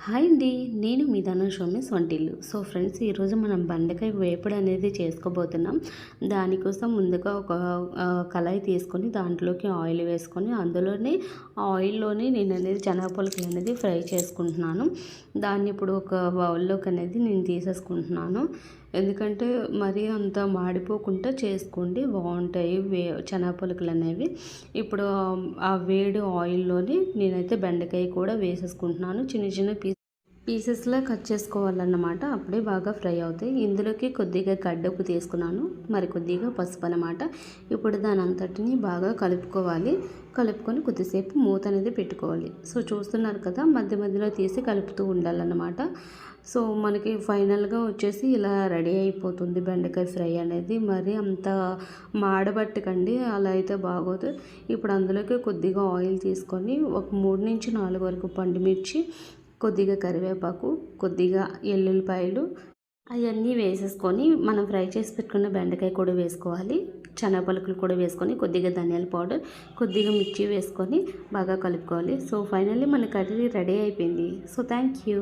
Hi అండి, నేను మీ ధనుష్ వంటిల్లు. సో ఫ్రెండ్స్, ఈరోజు మనం బెండకాయ వేపుడు అనేది చేసుకోబోతున్నాం. దానికోసం ముందుగా ఒక కళాయి తీసుకొని దాంట్లోకి ఆయిల్ వేసుకొని అందులోనే ఆయిల్లోనే నేను అనేది శనగపలుకులు అనేది ఫ్రై చేసుకుంటున్నాను. దాన్ని ఇప్పుడు ఒక బౌల్లోకి అనేది నేను తీసేసుకుంటున్నాను. ఎందుకంటే మరీ అంత మాడిపోకుండా చేసుకోండి, బాగుంటాయి శనగపలుకులు అనేవి. ఇప్పుడు ఆ వేడి ఆయిల్లోనే నేనైతే బెండకాయ కూడా వేసేసుకుంటున్నాను. చిన్న చిన్న పీసెస్లా కట్ చేసుకోవాలన్నమాట. అప్పుడే బాగా ఫ్రై అవుతాయి. ఇందులోకి కొద్దిగా గడ్డపు తీసుకున్నాను, మరి కొద్దిగా పసుపు అనమాట. ఇప్పుడు దాని అంతటిని బాగా కలుపుకోవాలి. కలుపుకొని కొద్దిసేపు మూత అనేది పెట్టుకోవాలి. సో చూస్తున్నారు కదా, మధ్య మధ్యలో తీసి కలుపుతూ ఉండాలన్నమాట. సో మనకి ఫైనల్గా వచ్చేసి ఇలా రెడీ అయిపోతుంది బెండకాయ ఫ్రై అనేది. మరి అంత మాడబట్టకండి, అలా అయితే బాగోదు. ఇప్పుడు అందులోకి కొద్దిగా ఆయిల్ తీసుకొని ఒక 3 నుంచి 4 వరకు పండుమిర్చి, కొద్దిగా కరివేపాకు, కొద్దిగా ఎల్లుల్లిపాయలు అవన్నీ వేసేసుకొని మనం ఫ్రై చేసి పెట్టుకున్న బెండకాయ కూడా వేసుకోవాలి. శనగపలుకులు కూడా వేసుకొని కొద్దిగా ధనియాల పౌడర్, కొద్దిగా మిర్చి వేసుకొని బాగా కలుపుకోవాలి. సో ఫైనల్లీ మన కర్రీ రెడీ అయిపోయింది. So thank you.